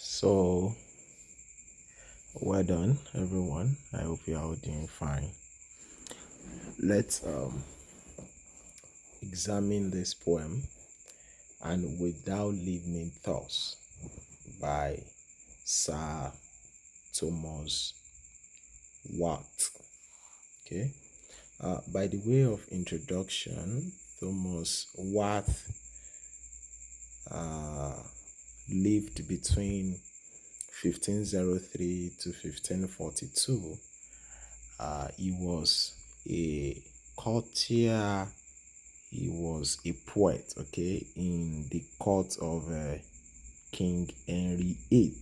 So, well done, everyone. I hope you are all doing fine. Let's examine this poem, and Without Leaving Thoughts by Sir Thomas Watt. Okay. By the way of introduction, Thomas Watt lived between 1503 to 1542. He was a courtier, he was a poet, okay, in the court of King Henry VIII.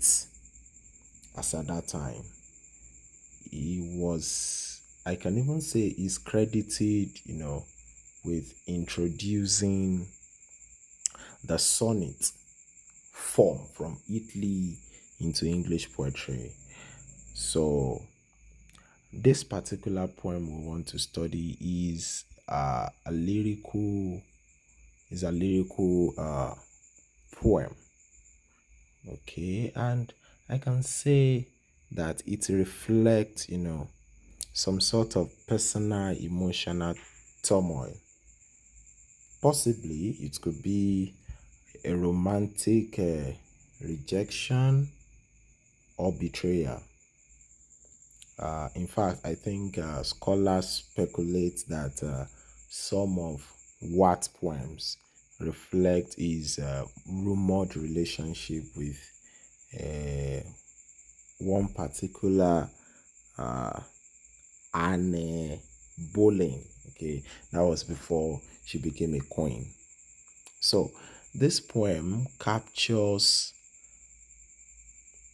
As at that time, he was, I can even say, is credited, with introducing the sonnet form from Italy into English poetry. So, this particular poem we want to study is a lyrical poem. Okay, and I can say that it reflects, some sort of personal emotional turmoil. Possibly it could be a romantic rejection or betrayal. In fact, I think scholars speculate that some of Watt's poems reflect his rumored relationship with uh, one particular Anne Boleyn. Okay, that was before she became a queen. So, this poem captures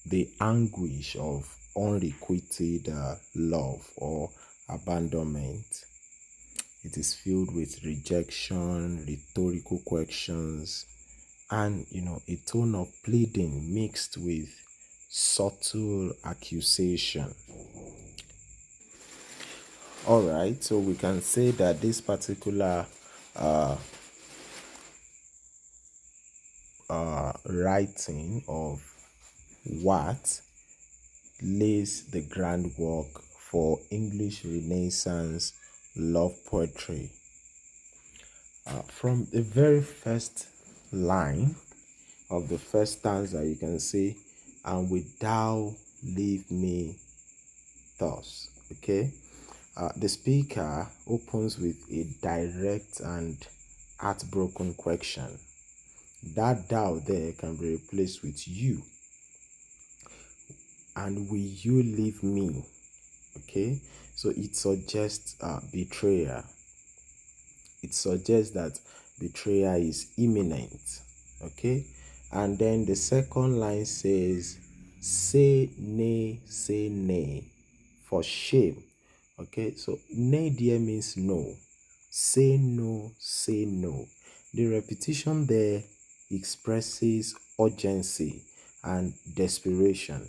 the anguish of unrequited love or abandonment. It is filled with rejection, rhetorical questions, and a tone of pleading mixed with subtle accusation. All right, so we can say that this particular writing of Watt lays the groundwork for English Renaissance love poetry. From the very first line of the first stanza, you can say, "And without leave me thus." Okay, the speaker opens with a direct and heartbroken question. That thou there can be replaced with you. And will you leave me? Okay, so it suggests betrayal. It suggests that betrayal is imminent. Okay, and then the second line says, say nay, for shame. Okay, so nay there means no. Say no, say no. The repetition there expresses urgency and desperation.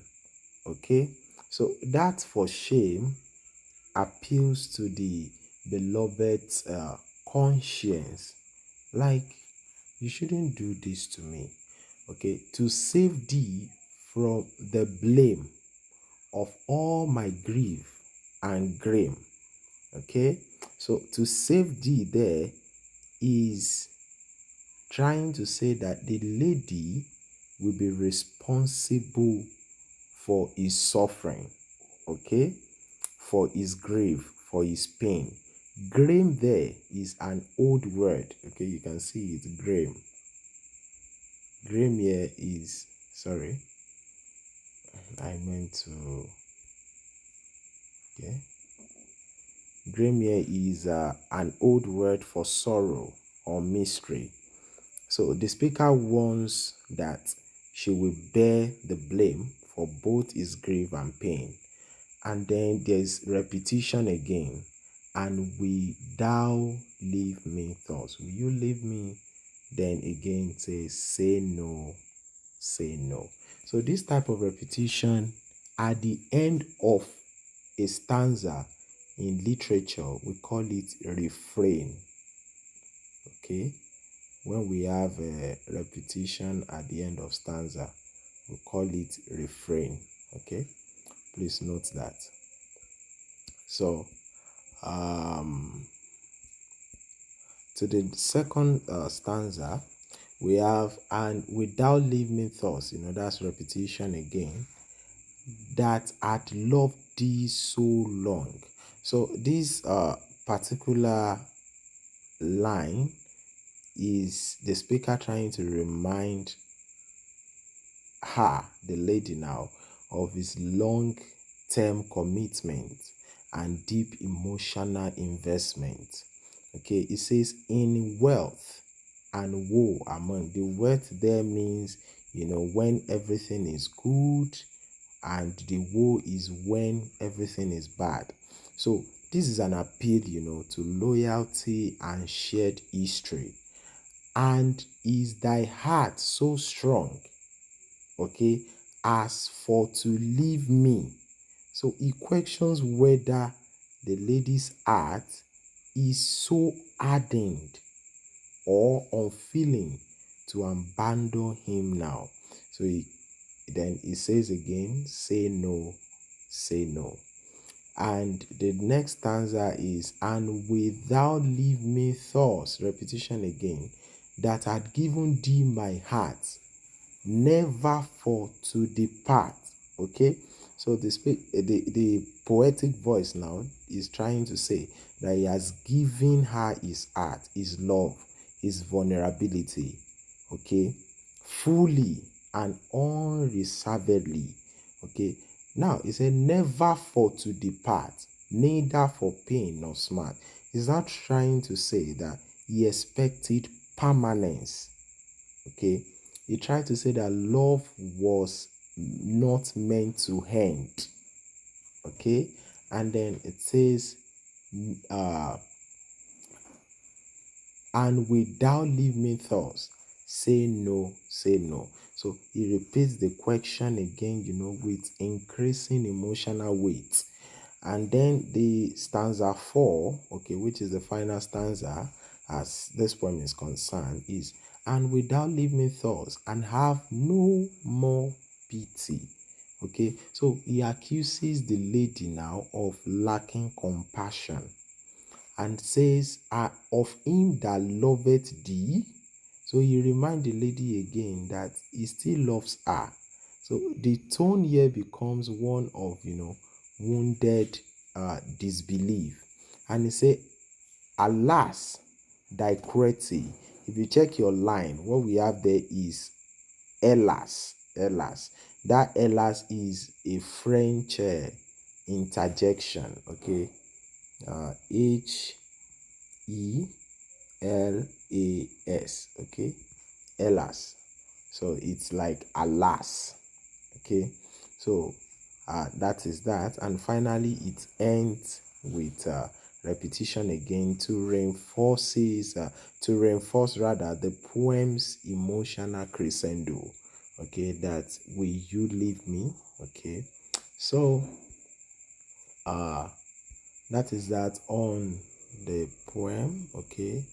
Okay, so that for shame appeals to the beloved's conscience. Like, you shouldn't do this to me. Okay, to save thee from the blame of all my grief and grame. Okay, so to save thee there is trying to say that the lady will be responsible for his suffering, okay, for his grief, for his pain. Grame there is an old word, okay, you can see it, grame. Grame here is, sorry, I meant to, okay. Grame here is an old word for sorrow or mystery. So the speaker warns that she will bear the blame for both his grief and pain. And then there's repetition again. And will thou leave me thus? Will you leave me? Then again say no, say no. So this type of repetition at the end of a stanza in literature, we call it refrain. Okay, when we have a repetition at the end of stanza, we call it refrain. Okay, please note that. So to the second stanza, we have, and without leaving thoughts, that's repetition again, that had loved thee so long. So this particular line is the speaker trying to remind her, the lady now, of his long term commitment and deep emotional investment. Okay, it says, in wealth and woe among. The wealth there means, when everything is good, and the woe is when everything is bad. So this is an appeal, to loyalty and shared history. And is thy heart so strong, okay, as for to leave me? So he questions whether the lady's heart is so hardened or unfeeling to abandon him now. So then he says again, say no, say no. And the next stanza is, and without leave me thoughts, repetition again, that had given thee my heart, never for to depart. Okay, so the poetic voice now is trying to say that he has given her his heart, his love, his vulnerability, okay, fully and unreservedly. Okay, now he said, never for to depart, neither for pain nor smart. He's not trying to say that he expected permanence. Okay, he tried to say that love was not meant to end. Okay, and then it says, and without leaving thoughts, say no, say no. So he repeats the question again, with increasing emotional weight. And then the stanza 4, okay, which is the final stanza as this poem is concerned, is, and without leaving thoughts, and have no more pity. Okay, so he accuses the lady now of lacking compassion and says, of him that loveth thee. So he reminds the lady again that he still loves her. So the tone here becomes one of, wounded disbelief. And he say, alas, thy cruelty. If you check your line, what we have there is hélas, hélas. That hélas is a French interjection, okay? Helas, okay? Hélas. So it's like alas, okay? So that is that. And finally, it ends with repetition again to reinforce rather the poem's emotional crescendo. Okay, that will you leave me? Okay, so that is that on the poem. Okay,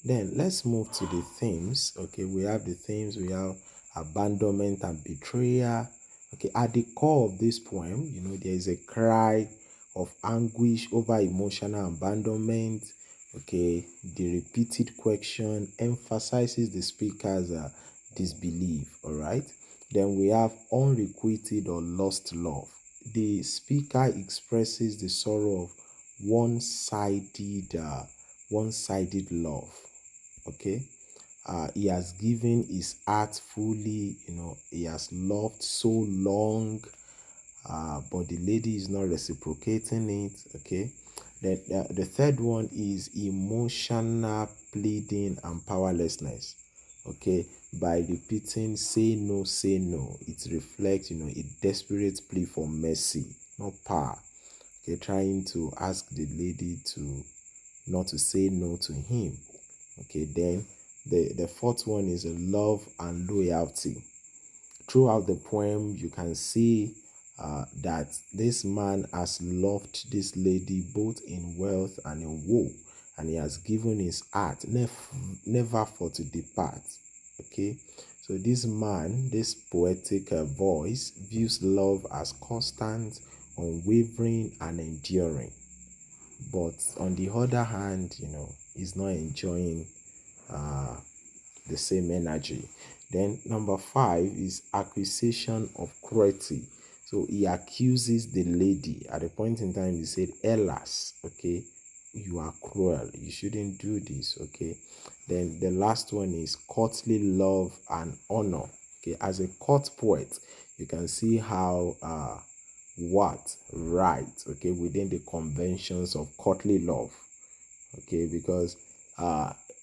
then let's move to the themes. Okay, we have the themes. We have abandonment and betrayal. Okay, at the core of this poem, there is a cry of anguish over emotional abandonment. Okay, the repeated question emphasizes the speaker's disbelief. All right, then we have unrequited or lost love. The speaker expresses the sorrow of one-sided love. Okay, he has given his heart fully, he has loved so long, but the lady is not reciprocating it. Okay, then the third one is emotional pleading and powerlessness. Okay, by repeating say no, it reflects, a desperate plea for mercy, not power. Okay, trying to ask the lady to not to say no to him. Okay, then the fourth one is a love and loyalty. Throughout the poem, you can see that this man has loved this lady both in wealth and in woe, and he has given his heart never for to depart. Okay, So this man, this poetic voice, views love as constant, unwavering, and enduring. But on the other hand, he's not enjoying uh, the same energy. Then number 5 is accusation of cruelty. So he accuses the lady. At a point in time, he said, "Alas, okay, you are cruel. You shouldn't do this." Okay. Then the last one is courtly love and honor. Okay, as a court poet, you can see how what right, okay, within the conventions of courtly love. Okay, because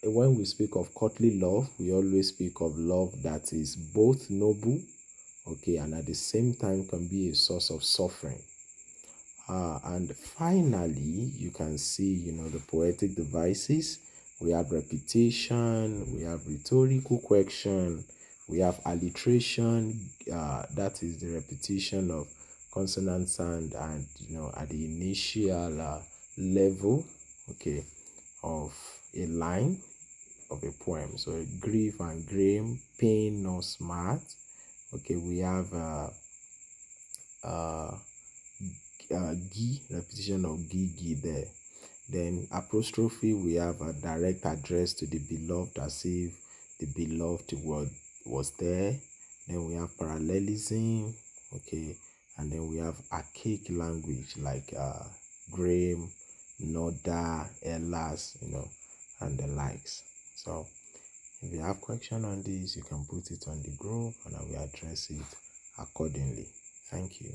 when we speak of courtly love, we always speak of love that is both noble, okay, and at the same time can be a source of suffering. And finally, you can see, the poetic devices. We have repetition, we have rhetorical question, we have alliteration. That is the repetition of consonant sound, and at the initial level, okay, of a line of a poem. So grief and grame, pain or smart. Okay, we have uh, gi, repetition of gi there. Then apostrophe, we have a direct address to the beloved as if the beloved was there. Then we have parallelism, okay, and then we have archaic language like grame, noda, elas, and the likes. So if you have question on this, you can put it on the group and I will address it accordingly. Thank you.